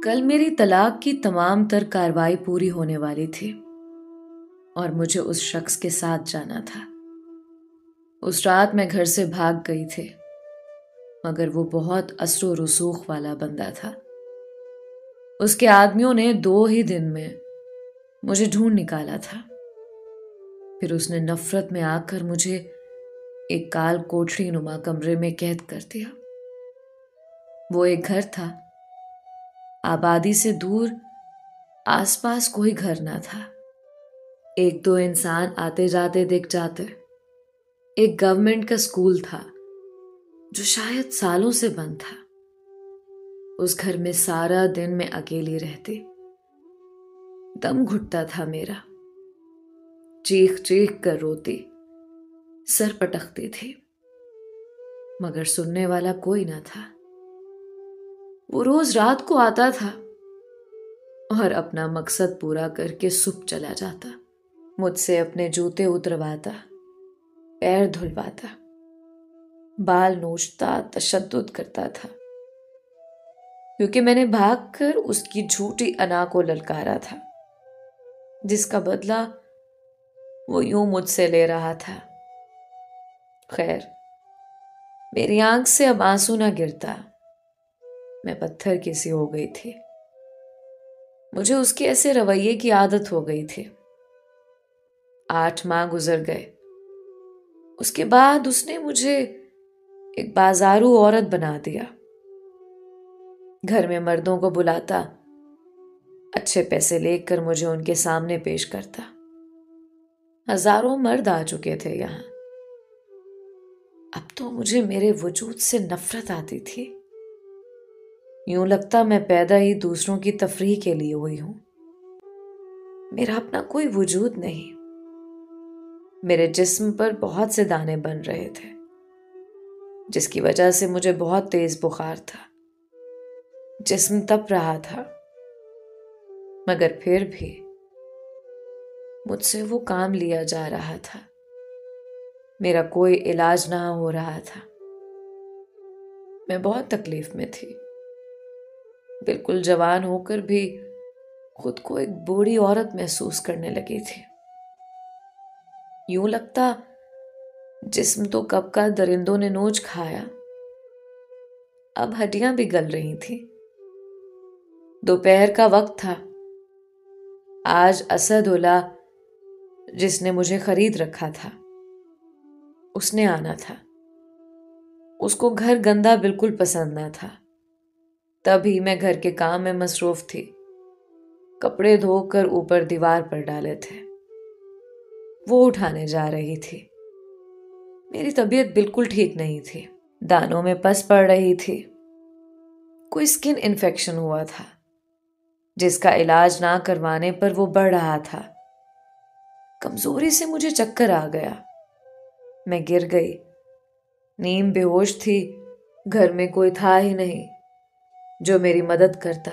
कल मेरी तलाक की तमाम तर कार्रवाई पूरी होने वाली थी और मुझे उस शख्स के साथ जाना था। उस रात मैं घर से भाग गई थी, मगर वो बहुत असरो रसूख वाला बंदा था। उसके आदमियों ने 2 ही दिन में मुझे ढूंढ निकाला था। फिर उसने नफरत में आकर मुझे एक काल कोठरी नुमा कमरे में कैद कर दिया। वो एक घर था, आबादी से दूर, आसपास कोई घर ना था। 1-2 इंसान आते जाते दिख जाते। एक गवर्नमेंट का स्कूल था जो शायद सालों से बंद था। उस घर में सारा दिन मैं अकेली रहती। दम घुटता था मेरा। चीख चीख कर रोती, सर पटकती थी, मगर सुनने वाला कोई ना था। वो रोज रात को आता था और अपना मकसद पूरा करके सुख चला जाता। मुझसे अपने जूते उतरवाता, पैर धुलवाता, बाल नोचता, तशद्दुद करता था, क्योंकि मैंने भागकर उसकी झूठी अना को ललकारा था, जिसका बदला वो यूं मुझसे ले रहा था। खैर, मेरी आंख से अब आंसू ना गिरता। मैं पत्थर की सी हो गई थी। मुझे उसके ऐसे रवैये की आदत हो गई थी। 8 माह गुजर गए। उसके बाद उसने मुझे एक बाजारू औरत बना दिया। घर में मर्दों को बुलाता, अच्छे पैसे लेकर मुझे उनके सामने पेश करता। हजारों मर्द आ चुके थे यहां। अब तो मुझे मेरे वजूद से नफरत आती थी। यूं लगता मैं पैदा ही दूसरों की तफरीह के लिए हुई हूं। मेरा अपना कोई वजूद नहीं। मेरे जिस्म पर बहुत से दाने बन रहे थे, जिसकी वजह से मुझे बहुत तेज बुखार था। जिस्म तप रहा था, मगर फिर भी मुझसे वो काम लिया जा रहा था। मेरा कोई इलाज ना हो रहा था। मैं बहुत तकलीफ में थी। बिल्कुल जवान होकर भी खुद को एक बूढ़ी औरत महसूस करने लगी थी। यूं लगता जिस्म तो कब का दरिंदों ने नोच खाया, अब हड्डियां भी गल रही थी। दोपहर का वक्त था। आज असदुल्ला, जिसने मुझे खरीद रखा था, उसने आना था। उसको घर गंदा बिल्कुल पसंद ना था। तभी मैं घर के काम में मसरूफ थी। कपड़े धोकर ऊपर दीवार पर डाले थे, वो उठाने जा रही थी। मेरी तबीयत बिल्कुल ठीक नहीं थी। दानों में पस पड़ रही थी। कोई स्किन इन्फेक्शन हुआ था, जिसका इलाज ना करवाने पर वो बढ़ रहा था। कमजोरी से मुझे चक्कर आ गया। मैं गिर गई। नीम बेहोश थी। घर में कोई था ही नहीं जो मेरी मदद करता।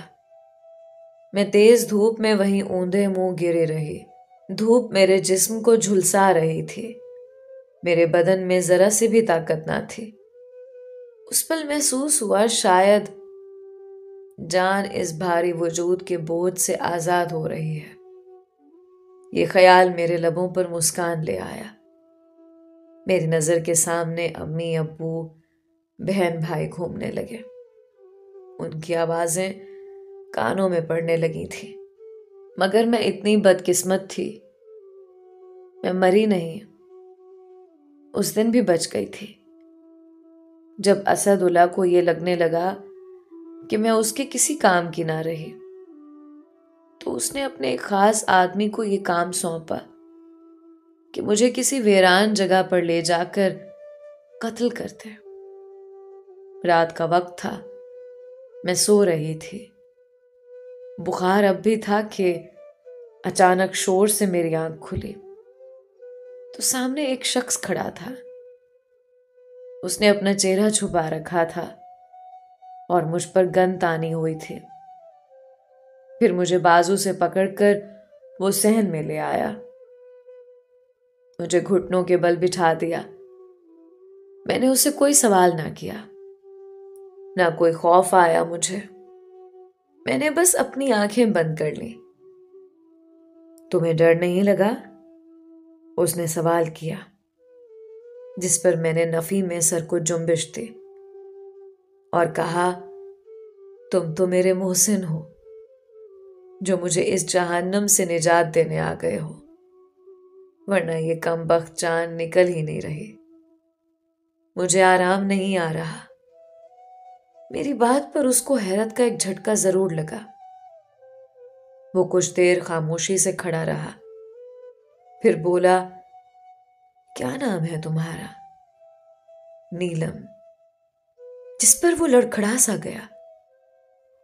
मैं तेज धूप में वहीं ऊंधे मुंह गिरी रही। धूप मेरे जिस्म को झुलसा रही थी। मेरे बदन में जरा सी भी ताकत ना थी। उस पल महसूस हुआ शायद जान इस भारी वजूद के बोझ से आजाद हो रही है। ये ख्याल मेरे लबों पर मुस्कान ले आया। मेरी नजर के सामने अम्मी, अब्बू, बहन, भाई घूमने लगे। उनकी आवाजें कानों में पड़ने लगी थी। मगर मैं इतनी बदकिस्मत थी, मैं मरी नहीं। उस दिन भी बच गई थी। जब असदुल्ला को यह लगने लगा कि मैं उसके किसी काम की ना रही, तो उसने अपने एक खास आदमी को यह काम सौंपा कि मुझे किसी वीरान जगह पर ले जाकर कत्ल करते। रात का वक्त था। मैं सो रही थी। बुखार अब भी था कि अचानक शोर से मेरी आंख खुली तो सामने एक शख्स खड़ा था। उसने अपना चेहरा छुपा रखा था और मुझ पर गन तानी हुई थी। फिर मुझे बाजू से पकड़कर वो सहन में ले आया। मुझे घुटनों के बल बिठा दिया। मैंने उसे कोई सवाल ना किया, ना कोई खौफ आया मुझे। मैंने बस अपनी आंखें बंद कर ली। तुम्हें डर नहीं लगा? उसने सवाल किया, जिस पर मैंने नफी में सर को जुम्बिश दी और कहा, तुम तो मेरे मोहसिन हो, जो मुझे इस जहन्नम से निजात देने आ गए हो, वरना ये कमबख्त जान निकल ही नहीं रही। मुझे आराम नहीं आ रहा। मेरी बात पर उसको हैरत का एक झटका जरूर लगा। वो कुछ देर खामोशी से खड़ा रहा, फिर बोला, क्या नाम है तुम्हारा? नीलम। जिस पर वो लड़खड़ा सा गया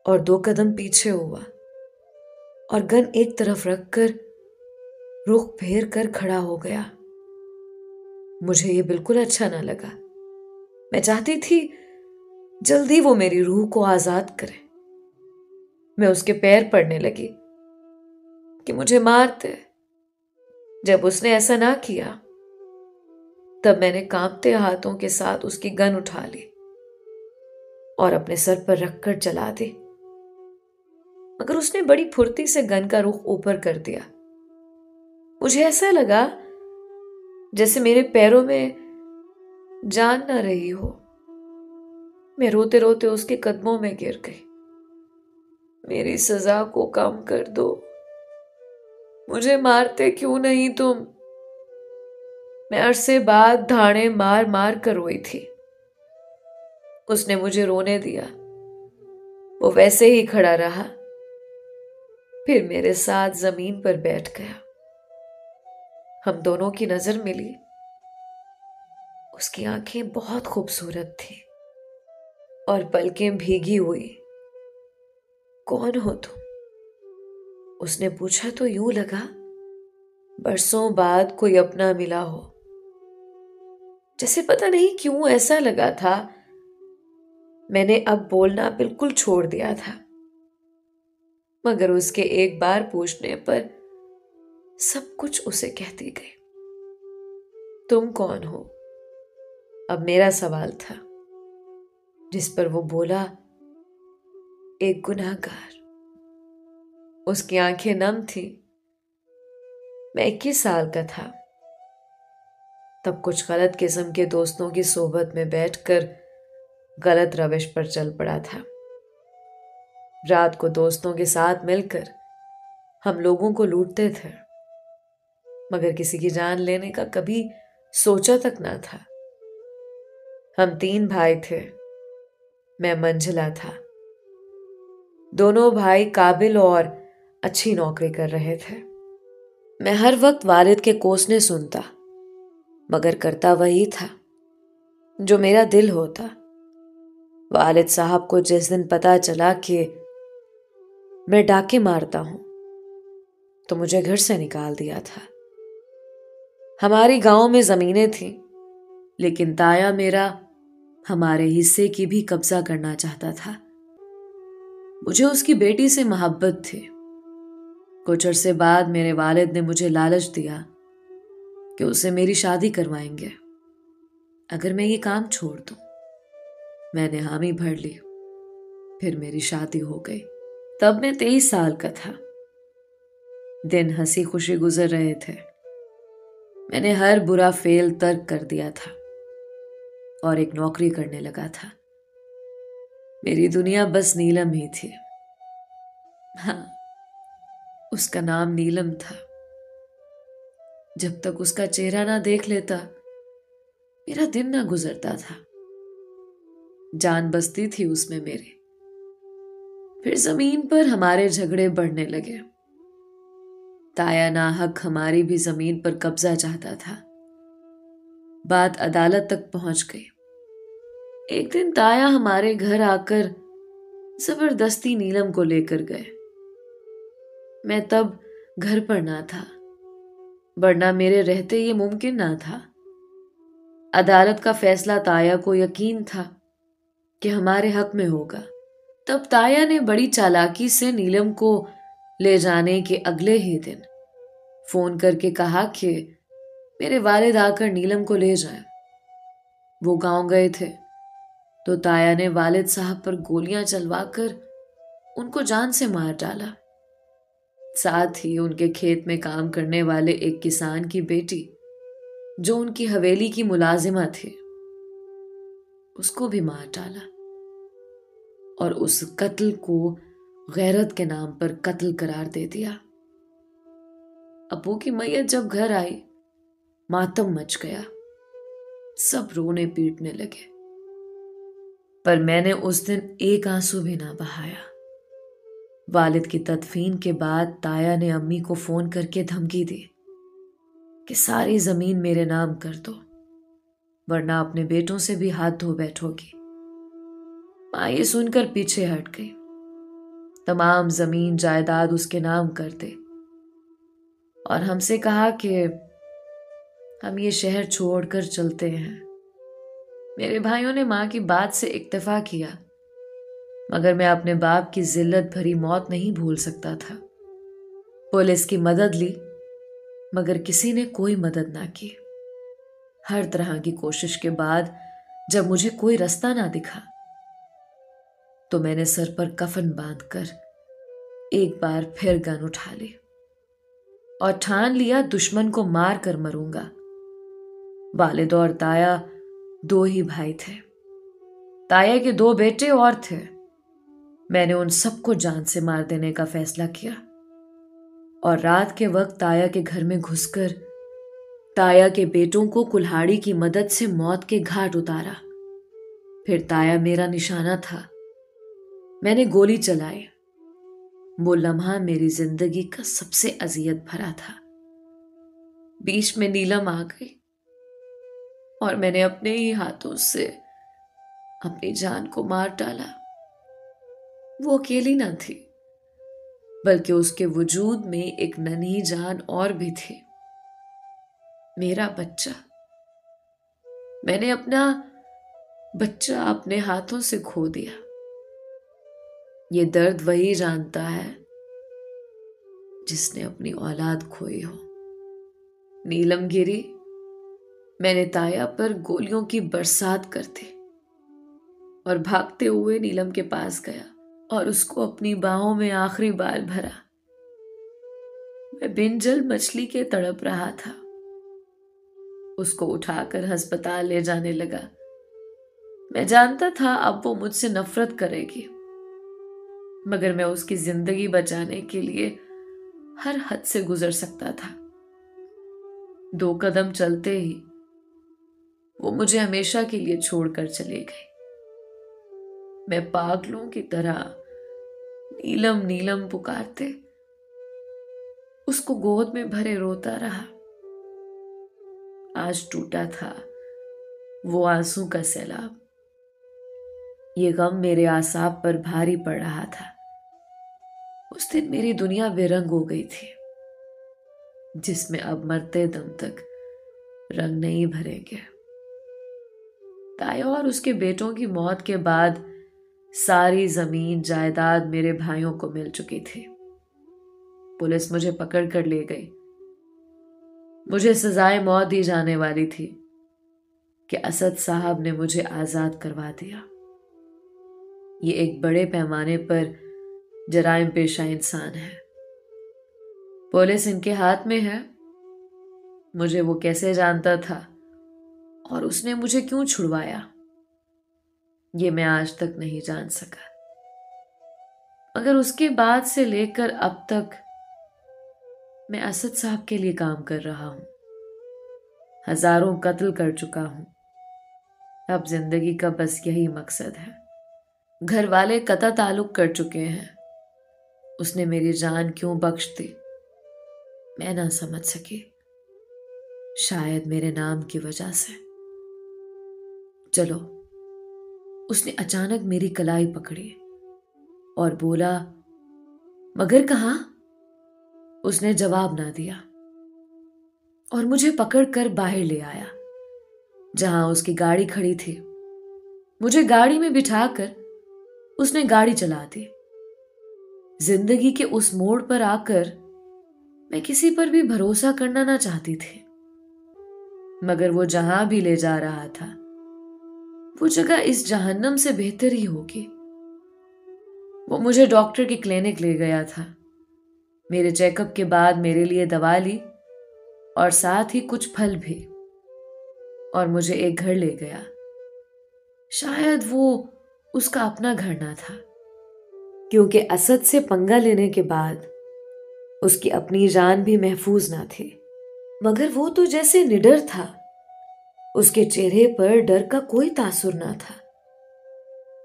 और 2 कदम पीछे हुआ और गन एक तरफ रखकर रुख फेर कर खड़ा हो गया। मुझे ये बिल्कुल अच्छा ना लगा। मैं चाहती थी जल्दी वो मेरी रूह को आजाद करे। मैं उसके पैर पड़ने लगी कि मुझे मार दे। जब उसने ऐसा ना किया, तब मैंने कांपते हाथों के साथ उसकी गन उठा ली और अपने सर पर रखकर चला दी। मगर उसने बड़ी फुर्ती से गन का रुख ऊपर कर दिया। मुझे ऐसा लगा जैसे मेरे पैरों में जान ना रही हो। मैं रोते रोते उसके कदमों में गिर गई। मेरी सजा को कम कर दो। मुझे मारते क्यों नहीं तुम? मैं अरसे बाद धाड़े मार मार कर रोई थी। उसने मुझे रोने दिया। वो वैसे ही खड़ा रहा, फिर मेरे साथ जमीन पर बैठ गया। हम दोनों की नजर मिली। उसकी आंखें बहुत खूबसूरत थी और पलकें भीगी हुई। कौन हो तुम? उसने पूछा तो यूं लगा बरसों बाद कोई अपना मिला हो। जैसे पता नहीं क्यों ऐसा लगा था मैंने अब बोलना बिल्कुल छोड़ दिया था। मगर उसके एक बार पूछने पर सब कुछ उसे कहती गई। तुम कौन हो? अब मेरा सवाल था, जिस पर वो बोला, एक गुनाहगार। उसकी आंखें नम थी। मैं 21 साल का था। तब कुछ गलत किस्म के दोस्तों की सोबत में बैठकर गलत रविश पर चल पड़ा था। रात को दोस्तों के साथ मिलकर हम लोगों को लूटते थे, मगर किसी की जान लेने का कभी सोचा तक ना था। हम 3 भाई थे। मैं मंझला था। दोनों भाई काबिल और अच्छी नौकरी कर रहे थे। मैं हर वक्त वालिद के कोसने सुनता, मगर करता वही था जो मेरा दिल होता। वालिद साहब को जिस दिन पता चला कि मैं डाके मारता हूं, तो मुझे घर से निकाल दिया था। हमारी गांव में जमीनें थीं, लेकिन ताया मेरा हमारे हिस्से की भी कब्जा करना चाहता था। मुझे उसकी बेटी से मोहब्बत थी। कुछ अरसे बाद मेरे वालिद ने मुझे लालच दिया कि उसे मेरी शादी करवाएंगे अगर मैं ये काम छोड़ दूं। मैंने हामी भर ली। फिर मेरी शादी हो गई। तब मैं 23 साल का था। दिन हंसी खुशी गुजर रहे थे। मैंने हर बुरा फेल तर्क कर दिया था और एक नौकरी करने लगा था। मेरी दुनिया बस नीलम ही थी। हाँ, उसका नाम नीलम था। जब तक उसका चेहरा ना देख लेता, मेरा दिन ना गुजरता था। जान बसती थी उसमें मेरी। फिर जमीन पर हमारे झगड़े बढ़ने लगे। ताया नाहक हमारी भी जमीन पर कब्जा चाहता था। बात अदालत तक पहुंच गई। एक दिन ताया हमारे घर आकर जबरदस्ती नीलम को लेकर गए। मैं तब घर पर ना था, वरना मेरे रहते ये मुमकिन ना था। अदालत का फैसला ताया को यकीन था कि हमारे हक में होगा। तब ताया ने बड़ी चालाकी से नीलम को ले जाने के अगले ही दिन फोन करके कहा कि मेरे वालिद आकर नीलम को ले जाएं। वो गांव गए थे तो ताया ने वालिद साहब पर गोलियां चलवाकर उनको जान से मार डाला। साथ ही उनके खेत में काम करने वाले एक किसान की बेटी, जो उनकी हवेली की मुलाजिमा थी, उसको भी मार डाला और उस कत्ल को गैरत के नाम पर कत्ल करार दे दिया। अबू की मैयत जब घर आई, मातम मच गया, सब रोने पीटने लगे, पर मैंने उस दिन एक आंसू भी ना बहाया। वालिद की तदफीन के बाद ताया ने अम्मी को फोन करके धमकी दी कि सारी जमीन मेरे नाम कर दो, वरना अपने बेटों से भी हाथ धो बैठोगी। मां ये सुनकर पीछे हट गई। तमाम जमीन जायदाद उसके नाम कर दे और हमसे कहा कि हम ये शहर छोड़कर चलते हैं। मेरे भाइयों ने मां की बात से इक्तफा किया, मगर मैं अपने बाप की जिल्लत भरी मौत नहीं भूल सकता था। पुलिस की मदद ली, मगर किसी ने कोई मदद ना की। हर तरह की कोशिश के बाद जब मुझे कोई रास्ता ना दिखा, तो मैंने सर पर कफन बांधकर एक बार फिर गन उठा ली और ठान लिया दुश्मन को मार कर मरूंगा। वालिद और ताया दो ही भाई थे। ताया के दो बेटे और थे। मैंने उन सबको जान से मार देने का फैसला किया और रात के वक्त ताया के घर में घुसकर ताया के बेटों को कुल्हाड़ी की मदद से मौत के घाट उतारा। फिर ताया मेरा निशाना था। मैंने गोली चलाई। वो लम्हा मेरी जिंदगी का सबसे अजियत भरा था। बीच में नीलम आ गई और मैंने अपने ही हाथों से अपनी जान को मार डाला। वो अकेली ना थी, बल्कि उसके वजूद में एक नन्ही जान और भी थी, मेरा बच्चा। मैंने अपना बच्चा अपने हाथों से खो दिया। ये दर्द वही जानता है जिसने अपनी औलाद खोई हो। नीलम गिरी, मैंने ताया पर गोलियों की बरसात कर दी और भागते हुए नीलम के पास गया और उसको अपनी बाहों में आखिरी बार भरा। मैं बिन जल मछली के तड़प रहा था। उसको उठाकर अस्पताल ले जाने लगा। मैं जानता था अब वो मुझसे नफरत करेगी, मगर मैं उसकी जिंदगी बचाने के लिए हर हद से गुजर सकता था। 2 कदम चलते ही वो मुझे हमेशा के लिए छोड़कर चले गई। मैं पागलों की तरह नीलम नीलम पुकारते उसको गोद में भरे रोता रहा। आज टूटा था वो आंसू का सैलाब। ये गम मेरे आसाब पर भारी पड़ रहा था। उस दिन मेरी दुनिया बेरंग हो गई थी, जिसमें अब मरते दम तक रंग नहीं भरेंगे। ताया और उसके बेटों की मौत के बाद सारी जमीन जायदाद मेरे भाइयों को मिल चुकी थी। पुलिस मुझे पकड़ कर ले गई। मुझे सजाए मौत दी जाने वाली थी कि असद साहब ने मुझे आजाद करवा दिया। ये एक बड़े पैमाने पर जराइम पेशा इंसान है। पुलिस इनके हाथ में है। मुझे वो कैसे जानता था और उसने मुझे क्यों छुड़वाया, ये मैं आज तक नहीं जान सका। मगर उसके बाद से लेकर अब तक मैं असद साहब के लिए काम कर रहा हूं। हजारों कत्ल कर चुका हूं। अब जिंदगी का बस यही मकसद है। घर वाले कता ताल्लुक कर चुके हैं। उसने मेरी जान क्यों बख्श दी, मैं ना समझ सकी। शायद मेरे नाम की वजह से। चलो, उसने अचानक मेरी कलाई पकड़ी और बोला, मगर कहां? उसने जवाब ना दिया और मुझे पकड़कर बाहर ले आया, जहां उसकी गाड़ी खड़ी थी। मुझे गाड़ी में बिठाकर उसने गाड़ी चला दी। जिंदगी के उस मोड़ पर आकर मैं किसी पर भी भरोसा करना ना चाहती थी, मगर वो जहां भी ले जा रहा था वो जगह इस जहन्नम से बेहतर ही होगी। वो मुझे डॉक्टर की क्लिनिक ले गया था। मेरे चेकअप के बाद मेरे लिए दवा ली और साथ ही कुछ फल भी, और मुझे एक घर ले गया। शायद वो उसका अपना घर ना था, क्योंकि असद से पंगा लेने के बाद उसकी अपनी जान भी महफूज ना थी। मगर वो तो जैसे निडर था, उसके चेहरे पर डर का कोई तासुर ना था।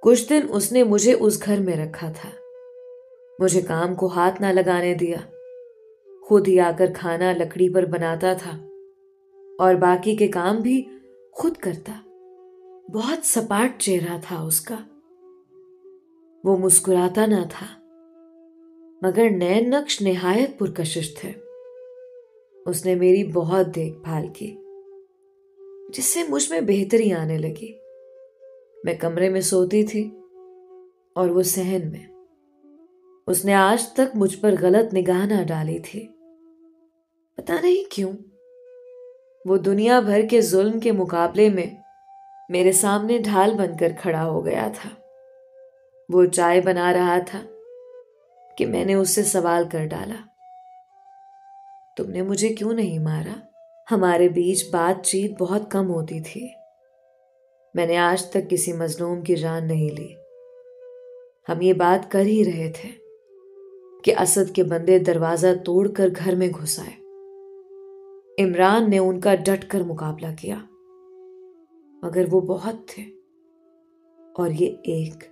कुछ दिन उसने मुझे उस घर में रखा था, मुझे काम को हाथ ना लगाने दिया, खुद ही आकर खाना लकड़ी पर बनाता था और बाकी के काम भी खुद करता। बहुत सपाट चेहरा था उसका। वो मुस्कुराता ना था, मगर नैन नक्श निहायत पुरकशिश थे। उसने मेरी बहुत देखभाल की, जिससे मुझ में बेहतरी आने लगी। मैं कमरे में सोती थी और वो सहन में। उसने आज तक मुझ पर गलत निगाह ना डाली थी। पता नहीं क्यों, वो दुनिया भर के जुल्म के मुकाबले में मेरे सामने ढाल बनकर खड़ा हो गया था। वो चाय बना रहा था कि मैंने उससे सवाल कर डाला, तुमने मुझे क्यों नहीं मारा? हमारे बीच बातचीत बहुत कम होती थी। मैंने आज तक किसी मजलूम की जान नहीं ली। हम ये बात कर ही रहे थे कि असद के बंदे दरवाजा तोड़कर घर में घुस आए। इमरान ने उनका डट कर मुकाबला किया, मगर वो बहुत थे और ये एक।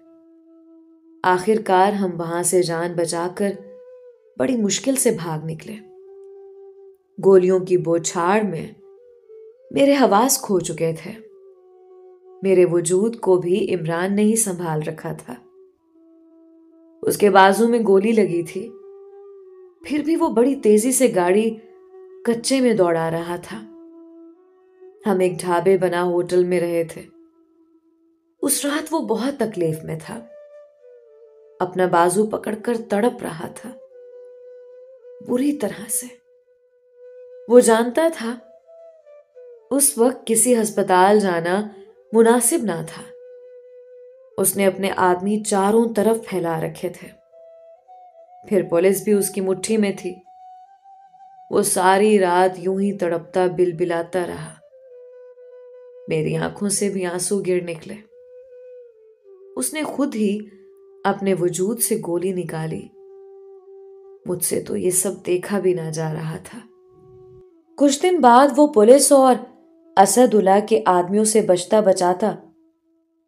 आखिरकार हम वहां से जान बचाकर बड़ी मुश्किल से भाग निकले। गोलियों की बौछार में मेरे हवास खो चुके थे। मेरे वजूद को भी इमरान ने ही संभाल रखा था। उसके बाजू में गोली लगी थी, फिर भी वो बड़ी तेजी से गाड़ी कच्चे में दौड़ा रहा था। हम एक ढाबे बना होटल में रहे थे। उस रात वो बहुत तकलीफ में था, अपना बाजू पकड़कर तड़प रहा था बुरी तरह से। वो जानता था उस वक्त किसी अस्पताल जाना मुनासिब ना था। उसने अपने आदमी चारों तरफ फैला रखे थे, फिर पुलिस भी उसकी मुट्ठी में थी। वो सारी रात यूं ही तड़पता बिलबिलाता रहा। मेरी आंखों से भी आंसू गिर निकले। उसने खुद ही अपने वजूद से गोली निकाली। मुझसे तो ये सब देखा भी ना जा रहा था। कुछ दिन बाद वो पुलिस और असदुल्ला के आदमियों से बचता बचाता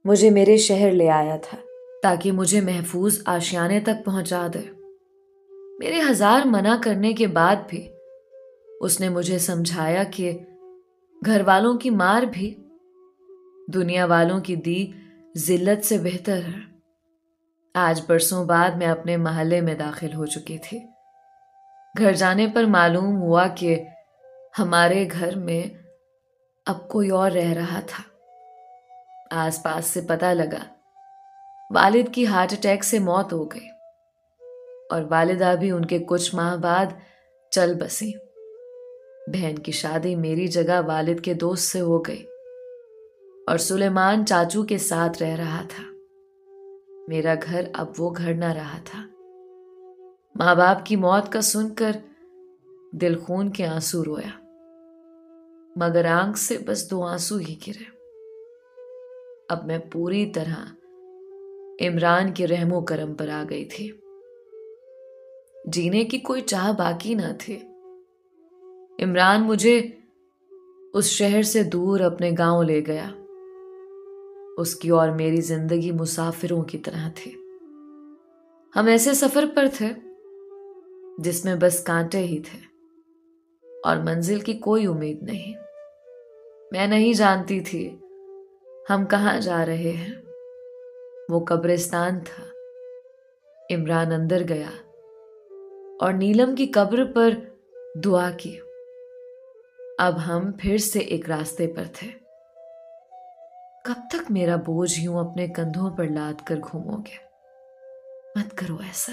मुझे मेरे शहर ले आया था, ताकि मुझे महफूज आशियाने तक पहुंचा दे। मेरे 1000 मना करने के बाद भी उसने मुझे समझाया कि घर वालों की मार भी दुनिया वालों की दी जिल्लत से बेहतर है। आज बरसों बाद मैं अपने महल्ले में दाखिल हो चुकी थी। घर जाने पर मालूम हुआ कि हमारे घर में अब कोई और रह रहा था। आसपास से पता लगा वालिद की हार्ट अटैक से मौत हो गई और वालिदा भी उनके कुछ माह बाद चल बसी। बहन की शादी मेरी जगह वालिद के दोस्त से हो गई और सुलेमान चाचू के साथ रह रहा था। मेरा घर अब वो घर ना रहा था। माँ बाप की मौत का सुनकर दिल खून के आंसू रोया, मगर आंख से बस 2 आंसू ही गिरे। अब मैं पूरी तरह इमरान के रहमो करम पर आ गई थी। जीने की कोई चाह बाकी ना थी। इमरान मुझे उस शहर से दूर अपने गांव ले गया। उसकी और मेरी जिंदगी मुसाफिरों की तरह थी। हम ऐसे सफर पर थे जिसमें बस कांटे ही थे और मंजिल की कोई उम्मीद नहीं। मैं नहीं जानती थी हम कहाँ जा रहे हैं। वो कब्रिस्तान था। इमरान अंदर गया और नीलम की कब्र पर दुआ की। अब हम फिर से एक रास्ते पर थे। कब तक मेरा बोझ यूं अपने कंधों पर लाद कर घूमोगे? मत करो ऐसा।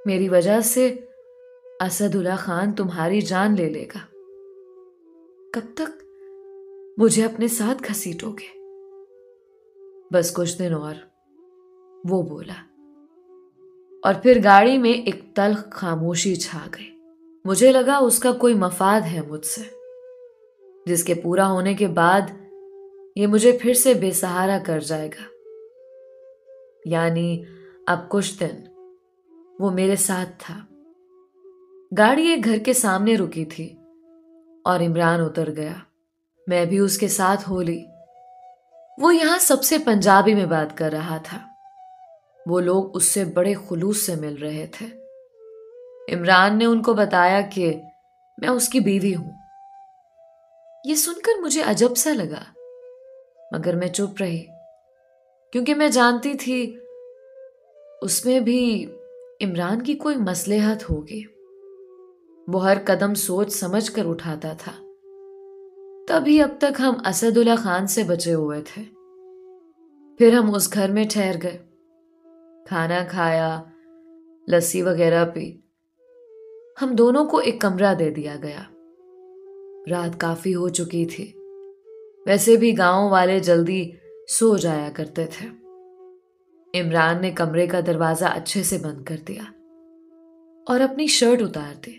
मेरी वजह से असदुल्ला खान तुम्हारी जान ले लेगा। कब तक मुझे अपने साथ घसीटोगे? बस कुछ दिन और, वो बोला। और फिर गाड़ी में एक तल्ख खामोशी छा गई। मुझे लगा उसका कोई मफाद है मुझसे, जिसके पूरा होने के बाद ये मुझे फिर से बेसहारा कर जाएगा। यानी अब कुछ दिन वो मेरे साथ था। गाड़ी एक घर के सामने रुकी थी और इमरान उतर गया। मैं भी उसके साथ हो ली। वो यहां सबसे पंजाबी में बात कर रहा था। वो लोग उससे बड़े खुलूस से मिल रहे थे। इमरान ने उनको बताया कि मैं उसकी बीवी हूं। ये सुनकर मुझे अजब सा लगा, मगर मैं चुप रही, क्योंकि मैं जानती थी उसमें भी इमरान की कोई मसलहत होगी। वो हर कदम सोच समझ कर उठाता था। तभी अब तक हम असदुल्ला खान से बचे हुए थे। फिर हम उस घर में ठहर गए, खाना खाया, लस्सी वगैरह पी। हम दोनों को एक कमरा दे दिया गया। रात काफी हो चुकी थी। वैसे भी गांव वाले जल्दी सो जाया करते थे। इमरान ने कमरे का दरवाजा अच्छे से बंद कर दिया और अपनी शर्ट उतार दी।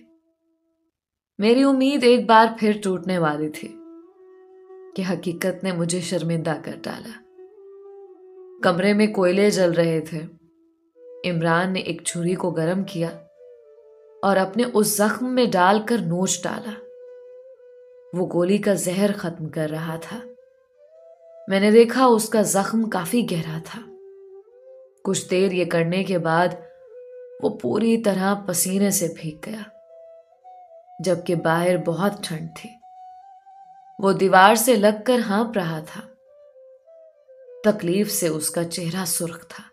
मेरी उम्मीद एक बार फिर टूटने वाली थी कि हकीकत ने मुझे शर्मिंदा कर डाला। कमरे में कोयले जल रहे थे। इमरान ने एक छुरी को गर्म किया और अपने उस जख्म में डालकर नोच डाला। वो गोली का जहर खत्म कर रहा था। मैंने देखा उसका जख्म काफी गहरा था। कुछ देर ये करने के बाद वो पूरी तरह पसीने से भीग गया, जबकि बाहर बहुत ठंड थी। वो दीवार से लगकर हाँफ रहा था। तकलीफ से उसका चेहरा सुर्ख था।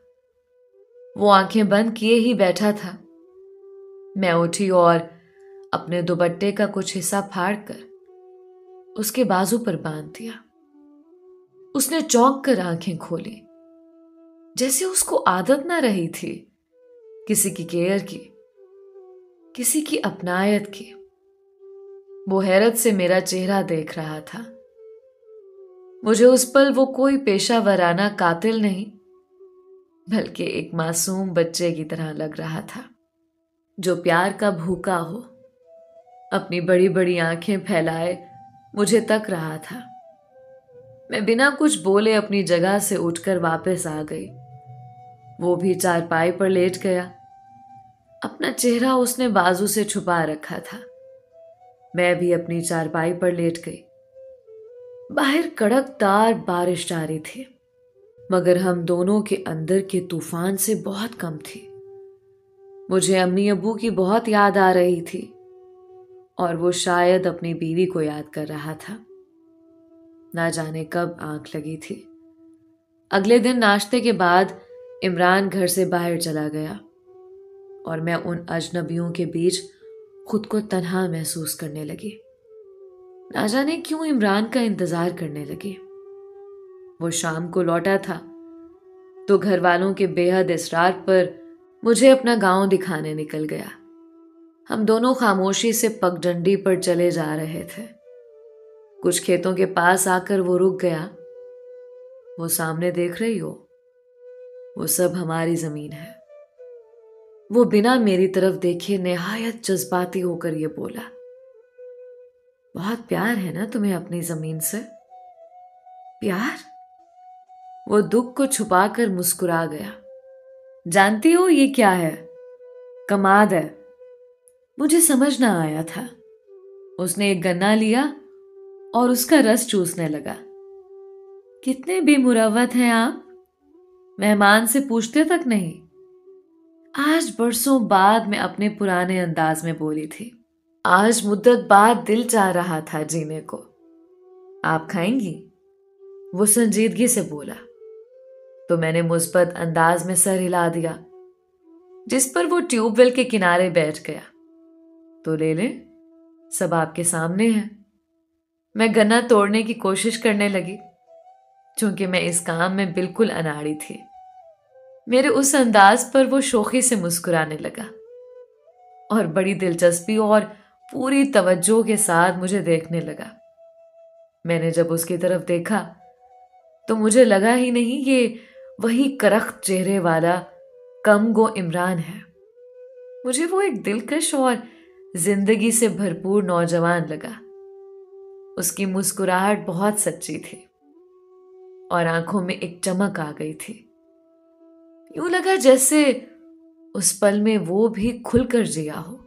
वो आंखें बंद किए ही बैठा था। मैं उठी और अपने दुपट्टे का कुछ हिस्सा फाड़कर उसके बाजू पर बांध दिया। उसने चौंक कर आंखें खोली, जैसे उसको आदत ना रही थी किसी की केयर की, किसी की अपनायत की। वो हैरत से मेरा चेहरा देख रहा था। मुझे उस पल वो कोई पेशावराना कातिल नहीं, बल्कि एक मासूम बच्चे की तरह लग रहा था, जो प्यार का भूखा हो। अपनी बड़ी बड़ी आंखें फैलाए मुझे तक रहा था। मैं बिना कुछ बोले अपनी जगह से उठकर वापस आ गई। वो भी चारपाई पर लेट गया। अपना चेहरा उसने बाजू से छुपा रखा था। मैं भी अपनी चारपाई पर लेट गई। बाहर कड़कदार बारिश जारी थी, मगर हम दोनों के अंदर के तूफान से बहुत कम थी। मुझे अम्मी अब्बू की बहुत याद आ रही थी और वो शायद अपनी बीवी को याद कर रहा था। ना जाने कब आंख लगी थी। अगले दिन नाश्ते के बाद इमरान घर से बाहर चला गया और मैं उन अजनबियों के बीच खुद को तन्हा महसूस करने लगी। ना जाने क्यों इमरान का इंतजार करने लगी। वो शाम को लौटा था तो घर वालों के बेहद इसरार पर मुझे अपना गांव दिखाने निकल गया। हम दोनों खामोशी से पगडंडी पर चले जा रहे थे। कुछ खेतों के पास आकर वो रुक गया। वो सामने देख रही हो, वो सब हमारी जमीन है। वो बिना मेरी तरफ देखे निहायत जज्बाती होकर ये बोला, बहुत प्यार है ना तुम्हें अपनी जमीन से? प्यार? वो दुख को छुपाकर मुस्कुरा गया। जानती हो ये क्या है? कमाद है। मुझे समझ ना आया था। उसने एक गन्ना लिया और उसका रस चूसने लगा। कितने बेमुरवत हैं आप, मेहमान से पूछते तक नहीं। आज बरसों बाद मैं अपने पुराने अंदाज में बोली थी। आज मुद्दत बाद दिल चाह रहा था जीने को। आप खाएंगी? वो संजीदगी से बोला तो मैंने मुस्बत अंदाज में सर हिला दिया, जिस पर वो ट्यूबवेल के किनारे बैठ गया। तो ले ले, सब आपके सामने है। मैं गन्ना तोड़ने की कोशिश करने लगी, चूंकि मैं इस काम में बिल्कुल अनाड़ी थी। मेरे उस अंदाज पर वो शोखी से मुस्कुराने लगा और बड़ी दिलचस्पी और पूरी तवज्जो के साथ मुझे देखने लगा। मैंने जब उसकी तरफ देखा तो मुझे लगा ही नहीं ये वही करख्त चेहरे वाला कम गो इमरान है। मुझे वो एक दिलकश और जिंदगी से भरपूर नौजवान लगा। उसकी मुस्कुराहट बहुत सच्ची थी और आंखों में एक चमक आ गई थी। यूं लगा जैसे उस पल में वो भी खुलकर जिया हो।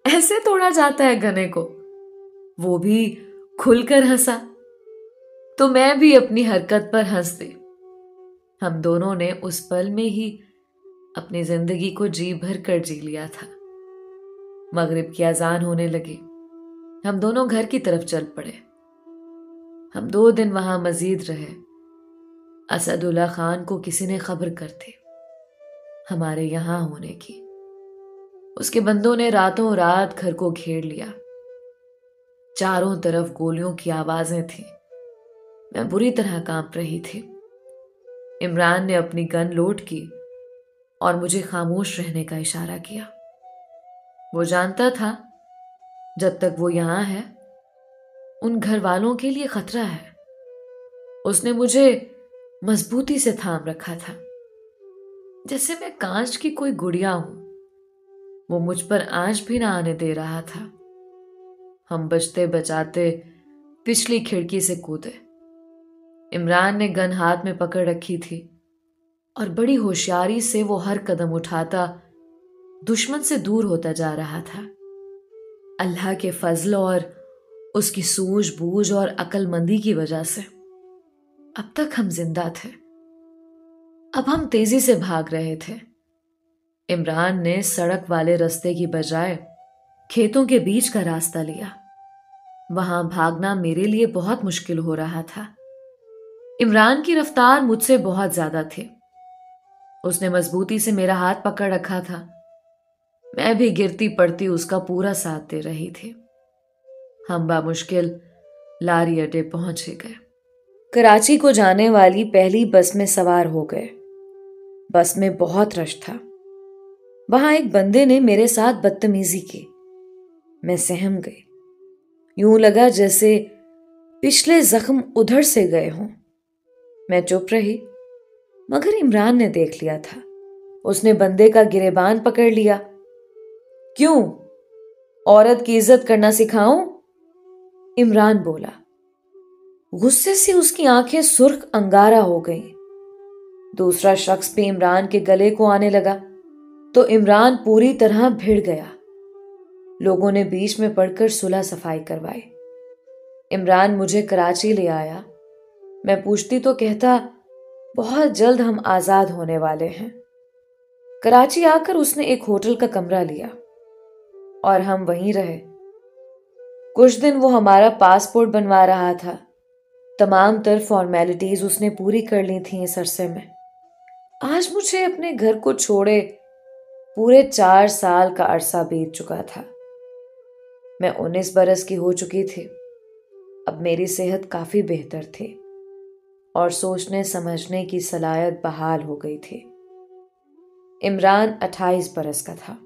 ऐसे तोड़ा जाता है गने को। वो भी खुलकर हंसा तो मैं भी अपनी हरकत पर हंस दी। हम दोनों ने उस पल में ही अपनी जिंदगी को जी भर कर जी लिया था। मगरिब की अजान होने लगी। हम दोनों घर की तरफ चल पड़े। हम 2 दिन वहां मजीद रहे। असदुल्ला खान को किसी ने खबर कर दी हमारे यहां होने की। उसके बंदों ने रातों रात घर को घेर लिया। चारों तरफ गोलियों की आवाजें थीं। मैं बुरी तरह कांप रही थी। इमरान ने अपनी गन लोड की और मुझे खामोश रहने का इशारा किया। वो जानता था जब तक वो यहां है उन घर वालों के लिए खतरा है। उसने मुझे मजबूती से थाम रखा था जैसे मैं कांच की कोई गुड़िया हूं। वो मुझ पर आंच भी ना आने दे रहा था। हम बचते बचाते पिछली खिड़की से कूदे। इमरान ने गन हाथ में पकड़ रखी थी और बड़ी होशियारी से वो हर कदम उठाता दुश्मन से दूर होता जा रहा था। अल्लाह के फजल और उसकी सूझबूझ और अक्लमंदी की वजह से अब तक हम जिंदा थे। अब हम तेजी से भाग रहे थे। इमरान ने सड़क वाले रास्ते की बजाय खेतों के बीच का रास्ता लिया। वहां भागना मेरे लिए बहुत मुश्किल हो रहा था। इमरान की रफ्तार मुझसे बहुत ज्यादा थी। उसने मजबूती से मेरा हाथ पकड़ रखा था। मैं भी गिरती पड़ती उसका पूरा साथ दे रही थी। हम बामुश्किल लारी अड्डे पहुंच गए। कराची को जाने वाली पहली बस में सवार हो गए। बस में बहुत रश था। वहां एक बंदे ने मेरे साथ बदतमीजी की। मैं सहम गई। यूं लगा जैसे पिछले जख्म उधर से गए हों। मैं चुप रही मगर इमरान ने देख लिया था। उसने बंदे का गिरेबान पकड़ लिया। क्यों, औरत की इज्जत करना सिखाऊं? इमरान बोला। गुस्से से उसकी आंखें सुर्ख अंगारा हो गईं। दूसरा शख्स भी इमरान के गले को आने लगा तो इमरान पूरी तरह भिड़ गया। लोगों ने बीच में पड़कर सुलह सफाई करवाई। इमरान मुझे कराची ले आया। मैं पूछती तो कहता बहुत जल्द हम आजाद होने वाले हैं। कराची आकर उसने एक होटल का कमरा लिया और हम वहीं रहे। कुछ दिन वो हमारा पासपोर्ट बनवा रहा था। तमाम तर फॉर्मेलिटीज उसने पूरी कर ली थी इस अरसे में। आज मुझे अपने घर को छोड़े पूरे 4 साल का अरसा बीत चुका था। मैं 19 बरस की हो चुकी थी। अब मेरी सेहत काफी बेहतर थी और सोचने समझने की सलाहियत बहाल हो गई थी। इमरान 28 बरस का था।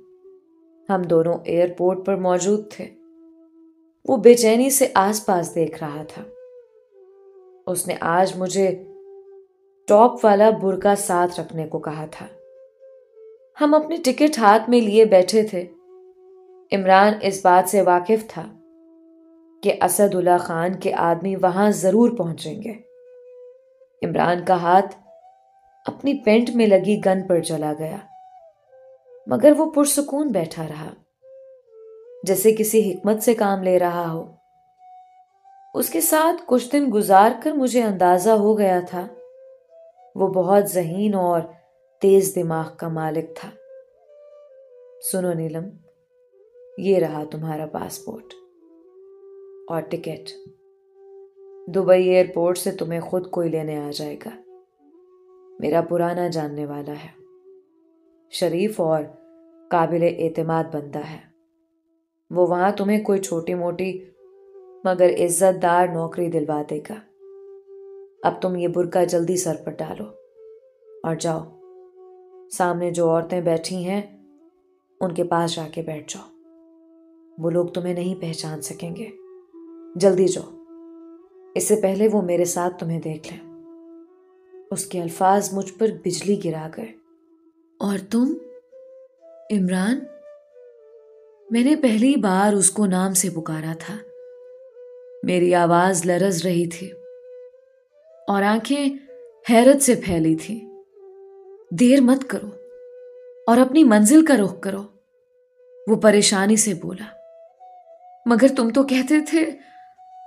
हम दोनों एयरपोर्ट पर मौजूद थे। वो बेचैनी से आसपास देख रहा था। उसने आज मुझे टॉप वाला बुर्का साथ रखने को कहा था। हम अपनी टिकट हाथ में लिए बैठे थे। इमरान इस बात से वाकिफ था कि असदुल्ला खान के आदमी वहां जरूर पहुंचेंगे। इमरान का हाथ अपनी पेंट में लगी गन पर चला गया मगर वो पुरसुकून बैठा रहा जैसे किसी हिकमत से काम ले रहा हो। उसके साथ कुछ दिन गुजार कर मुझे अंदाजा हो गया था वो बहुत ज़हीन और तेज दिमाग का मालिक था। सुनो नीलम, ये रहा तुम्हारा पासपोर्ट और टिकट। दुबई एयरपोर्ट से तुम्हें खुद कोई लेने आ जाएगा। मेरा पुराना जानने वाला है, शरीफ और काबिल एतमाद बंदा है। वो वहां तुम्हें कोई छोटी मोटी मगर इज्जतदार नौकरी दिलवा देगा। अब तुम ये बुर्का जल्दी सर पर डालो और जाओ। सामने जो औरतें बैठी हैं उनके पास जाके बैठ जाओ। वो लोग तुम्हें नहीं पहचान सकेंगे। जल्दी जाओ, इससे पहले वो मेरे साथ तुम्हें देख लें। उसके अल्फाज मुझ पर बिजली गिरा गए। और तुम, इमरान? मैंने पहली बार उसको नाम से पुकारा था। मेरी आवाज लरज रही थी और आंखें हैरत से फैली थी। देर मत करो और अपनी मंजिल का रुख करो, वो परेशानी से बोला। मगर तुम तो कहते थे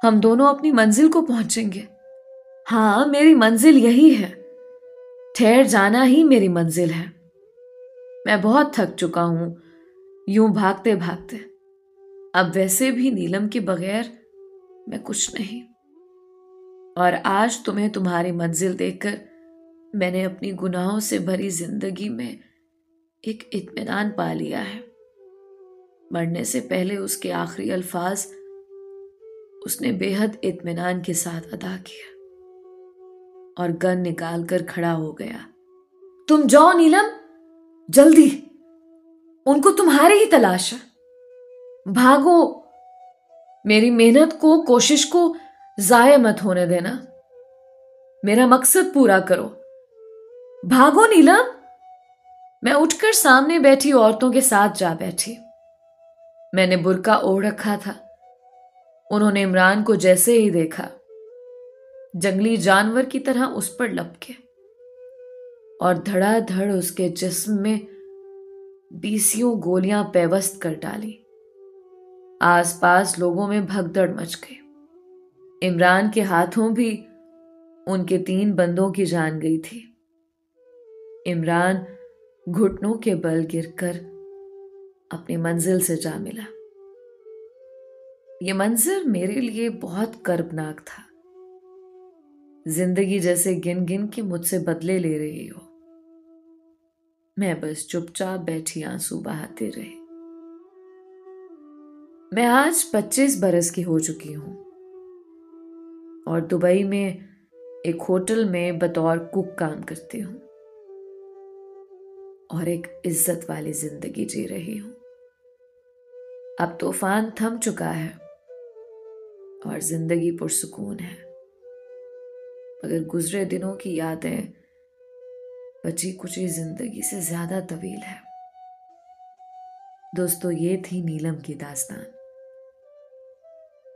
हम दोनों अपनी मंजिल को पहुंचेंगे। हाँ, मेरी मंजिल यही है। ठहर जाना ही मेरी मंजिल है। मैं बहुत थक चुका हूं यूं भागते भागते। अब वैसे भी नीलम के बगैर मैं कुछ नहीं। और आज तुम्हें तुम्हारी मंजिल देखकर मैंने अपनी गुनाहों से भरी जिंदगी में एक इत्मीनान पा लिया है। मरने से पहले उसके आखिरी अल्फाज उसने बेहद इत्मीनान के साथ अदा किया और गन निकाल कर खड़ा हो गया। तुम जाओ नीलम, जल्दी। उनको तुम्हारी ही तलाश है। भागो। मेरी मेहनत को, कोशिश को जाया मत होने देना। मेरा मकसद पूरा करो। भागो नीलम। मैं उठकर सामने बैठी औरतों के साथ जा बैठी। मैंने बुर्का ओढ़ रखा था। उन्होंने इमरान को जैसे ही देखा, जंगली जानवर की तरह उस पर लपके और धड़ाधड़ उसके जिस्म में 20 गोलियां पेवस्त कर डाली। आसपास लोगों में भगदड़ मच गई। इमरान के हाथों भी उनके 3 बंदों की जान गई थी। इमरान घुटनों के बल गिरकर अपनी मंजिल से जा मिला। यह मंजर मेरे लिए बहुत कर्बनाक था। जिंदगी जैसे गिन गिन के मुझसे बदले ले रही हो। मैं बस चुपचाप बैठी आंसू बहाते रही। मैं आज 25 बरस की हो चुकी हूं और दुबई में एक होटल में बतौर कुक काम करती हूं और एक इज्जत वाली जिंदगी जी रही हूं। अब तूफान थम चुका है और जिंदगी पुरसुकून है, मगर गुजरे दिनों की यादें बची कुची जिंदगी से ज्यादा तवील है। दोस्तों, ये थी नीलम की दास्तान।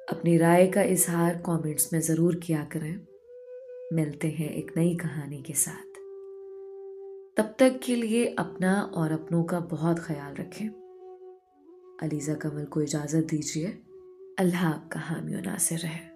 अपनी राय का इजहार कमेंट्स में जरूर किया करें। मिलते हैं एक नई कहानी के साथ। तब तक के लिए अपना और अपनों का बहुत ख्याल रखें। अलीजा कमल को इजाजत दीजिए। अल्लाह आपका हामी और नासिर रहे।